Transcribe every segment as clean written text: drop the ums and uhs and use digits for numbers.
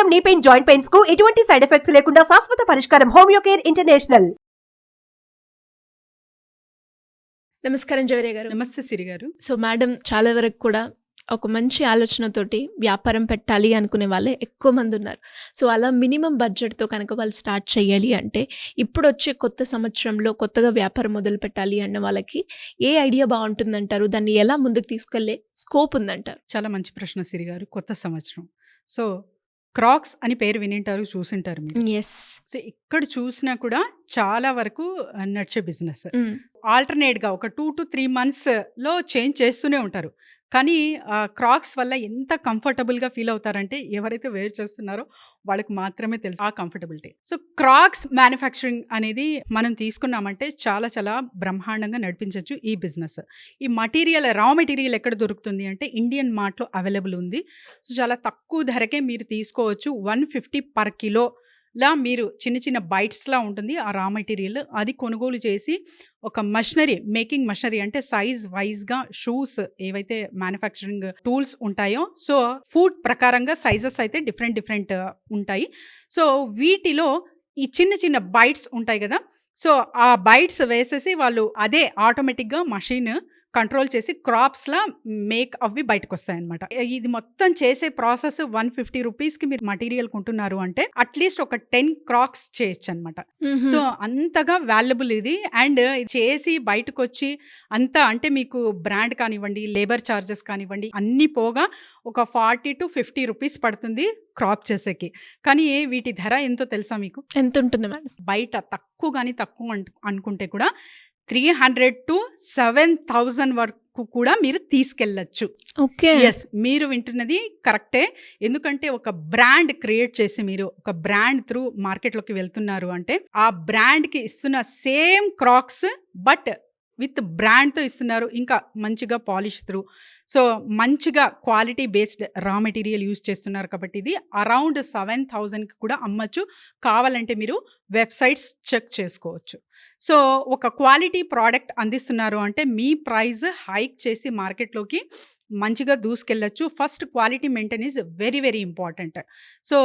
వాతం, knee pain, joint pains కు ఎటువంటి సైడ్ ఎఫెక్ట్స్ లేకుండా శాశ్వత పరిష్కారం. Homeo care international. నమస్కారం జవేరియా గారు. నమస్తే సిరి గారు. సో మేడం, చాలా వరకు కూడా ఒక మంచి ఆలోచనతోటి వ్యాపారం పెట్టాలి అనుకునే వాళ్ళే ఎక్కువ మంది ఉన్నారు. సో అలా మినిమం బడ్జెట్తో కనుక వాళ్ళు స్టార్ట్ చేయాలి అంటే, ఇప్పుడు వచ్చే కొత్త సంవత్సరంలో కొత్తగా వ్యాపారం మొదలు పెట్టాలి అన్న వాళ్ళకి ఏ ఐడియా బాగుంటుందంటారు? దాన్ని ఎలా ముందుకు తీసుకెళ్లే స్కోప్ ఉందంటారు? చాలా మంచి ప్రశ్న సిరి గారు. కొత్త సంవత్సరం, సో క్రాక్స్ అని పేరు వినింటారు, చూసింటారు మీరు. ఎస్. సో ఇక్కడ చూసినా కూడా చాలా వరకు నడిచే బిజినెస్. ఆల్టర్నేట్గా ఒక 2 to 3 monthsలో చేంజ్ చేస్తూనే ఉంటారు. కానీ క్రాక్స్ వల్ల ఎంత కంఫర్టబుల్గా ఫీల్ అవుతారంటే, ఎవరైతే వేర్ చేస్తున్నారో వాళ్ళకి మాత్రమే తెలుసు ఆ కంఫర్టబిలిటీ. సో క్రాక్స్ మ్యానుఫ్యాక్చరింగ్ అనేది మనం తీసుకున్నామంటే చాలా చాలా బ్రహ్మాండంగా నడిపించవచ్చు ఈ బిజినెస్. ఈ మటీరియల్, రా మెటీరియల్ ఎక్కడ దొరుకుతుంది అంటే ఇండియన్ మార్ట్లో అవైలబుల్ ఉంది. సో చాలా తక్కువ ధరకే మీరు తీసుకోవచ్చు. 150 per kilo లా మీరు చిన్న చిన్న బైట్స్లా ఉంటుంది ఆ రా మెటీరియల్. అది కొనుగోలు చేసి ఒక మషనరీ, మేకింగ్ మషనరీ అంటే సైజ్ వైజ్గా షూస్ ఏవైతే మ్యానుఫ్యాక్చరింగ్ టూల్స్ ఉంటాయో, సో ఫుడ్ ప్రకారంగా సైజెస్ అయితే డిఫరెంట్ ఉంటాయి. సో వీటిలో ఈ చిన్న చిన్న బైట్స్ ఉంటాయి కదా, సో ఆ బైట్స్ వేసేసి వాళ్ళు అదే ఆటోమేటిక్గా మషిన్ కంట్రోల్ చేసి క్రాప్స్లా మేక్ అవి బయటకు వస్తాయి అనమాట. ఇది మొత్తం చేసే ప్రాసెస్ 150 రూపీస్కి మీరు మటీరియల్ కొంటున్నారు అంటే అట్లీస్ట్ ఒక 10 క్రాక్స్ చేయొచ్చు అనమాట. సో అంతగా వాల్యుబుల్ ఇది. అండ్ చేసి బయటకు వచ్చి అంతా అంటే మీకు బ్రాండ్ కానివ్వండి, లేబర్ ఛార్జెస్ కానివ్వండి, అన్నీ పోగా ఒక 40 to 50 రూపీస్ పడుతుంది క్రాప్ చేసేకి. కానీ వీటి ధర ఎంతో తెలుసా మీకు? ఎంత ఉంటుంది మేడం? బయట తక్కువ అనుకుంటే కూడా 300 to 7,000 వరకు కూడా మీరు తీసుకెళ్ళచ్చు. ఓకే. ఎస్, మీరు వింటున్నది కరెక్టే. ఎందుకంటే ఒక బ్రాండ్ క్రియేట్ చేసి మీరు ఒక బ్రాండ్ త్రూ మార్కెట్లోకి వెళ్తున్నారు అంటే, ఆ బ్రాండ్కి ఇస్తున్న సేమ్ క్రాక్స్ బట్ విత్ బ్రాండ్తో ఇస్తున్నారు. ఇంకా మంచిగా పాలిష్ త్రూ, సో మంచిగా quality based raw material use చేస్తున్నారు. కాబట్టి ఇది అరౌండ్ 7,000కి కూడా అమ్మచ్చు. కావాలంటే మీరు వెబ్సైట్స్ చెక్ చేసుకోవచ్చు. సో ఒక క్వాలిటీ ప్రోడక్ట్ అందిస్తున్నారు అంటే మీ ప్రైస్ హైక్ చేసి మార్కెట్లోకి మంచిగా దూసుకెళ్ళచ్చు. First quality maintain is very very important. So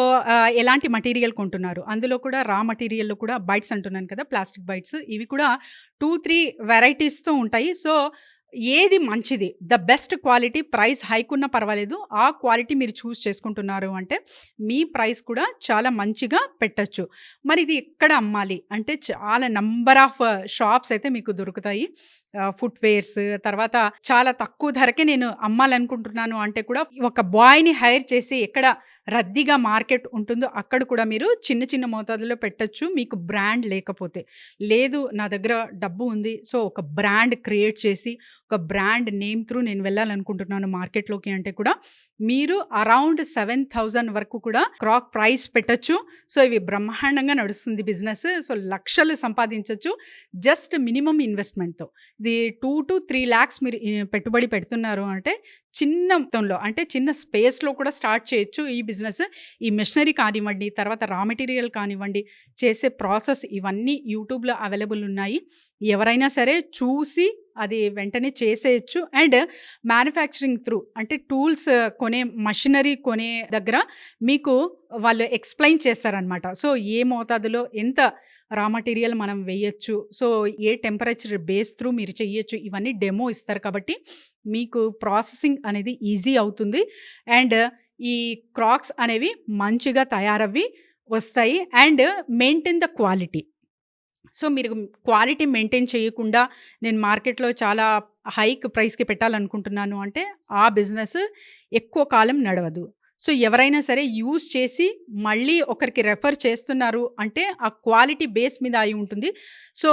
ఎలాంటి మటీరియల్ కొంటున్నారు, అందులో కూడా రా మటీరియల్లో కూడా బైట్స్ అంటున్నాను కదా, ప్లాస్టిక్ బైట్స్, ఇవి కూడా 2-3 వెరైటీస్తో ఉంటాయి. సో ఏది మంచిది, the best quality, price hike ఉన్నా పర్వాలేదు, ఆ క్వాలిటీ మీరు చూస్ చేసుకుంటున్నారు అంటే మీ ప్రైస్ కూడా చాలా మంచిగా పెట్టచ్చు. మరి ఇది ఎక్కడ అమ్మాలి అంటే చాలా నంబర్ ఆఫ్ షాప్స్ అయితే మీకు దొరుకుతాయి. ఫుట్వేర్స్, తర్వాత చాలా తక్కువ ధరకే నేను అమ్మాలనుకుంటున్నాను అంటే కూడా ఒక బాయ్ని హైర్ చేసి ఎక్కడ రద్దీగా మార్కెట్ ఉంటుందో అక్కడ కూడా మీరు చిన్న చిన్న మోతాదులో పెట్టచ్చు. మీకు బ్రాండ్ లేకపోతే, లేదు నా దగ్గర డబ్బు ఉంది, సో ఒక బ్రాండ్ క్రియేట్ చేసి ఒక బ్రాండ్ నేమ్ త్రూ నేను వెళ్ళాలనుకుంటున్నాను మార్కెట్లోకి అంటే కూడా మీరు అరౌండ్ 7,000 వరకు కూడా క్రాక్ ప్రైస్ పెట్టచ్చు. సో ఇవి బ్రహ్మాండంగా నడుస్తుంది బిజినెస్. సో లక్షలు సంపాదించవచ్చు జస్ట్ మినిమం ఇన్వెస్ట్మెంట్తో. ఇది 2 to 3 lakhs మీరు పెట్టుబడి పెడుతున్నారు అంటే చిన్న మొత్తంలో, అంటే చిన్న స్పేస్లో కూడా స్టార్ట్ చేయొచ్చు ఈ బిజినెస్. ఈ మెషినరీ కానివ్వండి, తర్వాత రా మెటీరియల్ కానివ్వండి, చేసే ప్రాసెస్ ఇవన్నీ యూట్యూబ్లో అవైలబుల్ ఉన్నాయి. ఎవరైనా సరే చూసి అది వెంటనే చేసేయచ్చు. అండ్ మ్యానుఫ్యాక్చరింగ్ త్రూ అంటే టూల్స్ కొనే, మషినరీ కొనే దగ్గర మీకు వాళ్ళు ఎక్స్ప్లెయిన్ చేస్తారనమాట. సో ఏ మోతాదులో ఎంత రా మెటీరియల్ మనం వేయచ్చు, సో ఏ టెంపరేచర్ బేస్ త్రూ మీరు చెయ్యొచ్చు, ఇవన్నీ డెమో ఇస్తారు. కాబట్టి మీకు ప్రాసెసింగ్ అనేది ఈజీ అవుతుంది. అండ్ ఈ క్రాక్స్ అనేవి మంచిగా తయారవి వస్తాయి. And maintain the quality. So మీరు క్వాలిటీ మెయింటైన్ చేయకుండా నేను మార్కెట్లో చాలా హైక్ ప్రైస్కి పెట్టాలనుకుంటున్నాను అంటే ఆ బిజినెస్ ఎక్కువ కాలం నడవదు. సో ఎవరైనా సరే యూజ్ చేసి మళ్ళీ ఒకరికి రెఫర్ చేస్తున్నారు అంటే ఆ క్వాలిటీ బేస్ మీద అయి ఉంటుంది. సో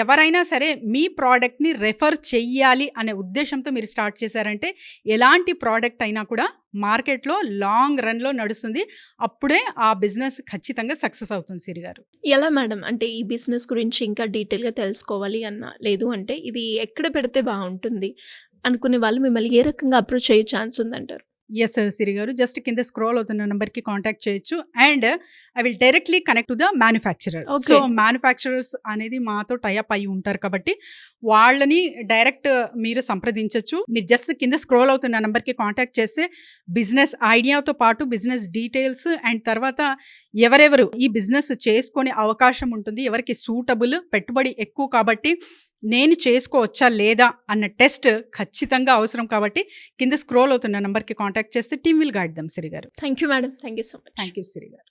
ఎవరైనా సరే మీ ప్రోడక్ట్ని రెఫర్ చెయ్యాలి అనే ఉద్దేశంతో మీరు స్టార్ట్ చేశారంటే ఎలాంటి ప్రోడక్ట్ అయినా కూడా మార్కెట్లో లాంగ్ రన్లో నడుస్తుంది. అప్పుడే ఆ బిజినెస్ ఖచ్చితంగా సక్సెస్ అవుతుంది. సిరి గారు, ఎలా మేడం అంటే ఈ బిజినెస్ గురించి ఇంకా డీటెయిల్గా తెలుసుకోవాలి అన్న, లేదు అంటే ఇది ఎక్కడ పెడితే బాగుంటుంది అనుకునే వాళ్ళు మిమ్మల్ని ఏ రకంగా అప్రోచ్ అయ్యే ఛాన్స్ ఉందంటారు? ఎస్ సిరి గారు, జస్ట్ కింద స్క్రోల్ అవుతున్న నెంబర్కి కాంటాక్ట్ చేయొచ్చు. And I will directly connect to the manufacturer. So manufacturers అనేది మాతో టైఅప్ అయి ఉంటారు కాబట్టి వాళ్ళని డైరెక్ట్ మీరు సంప్రదించవచ్చు. మీరు జస్ట్ కింద స్క్రోల్ అవుతున్న నెంబర్కి కాంటాక్ట్ చేస్తే బిజినెస్ ఐడియాతో పాటు బిజినెస్ డీటెయిల్స్ అండ్ తర్వాత ఎవరెవరు ఈ బిజినెస్ చేసుకునే అవకాశం ఉంటుంది, ఎవరికి సూటబుల్, పెట్టుబడి ఎక్కువ కాబట్టి నేను చేసుకోవచ్చా లేదా అన్న టెస్ట్ ఖచ్చితంగా అవసరం. కాబట్టి కింద స్క్రోల్ అవుతున్న నెంబర్కి కాంటాక్ట్ చేస్తే team will guide them. Siri గారు, thank you madam, thank you so much. Thank you Siri గారు.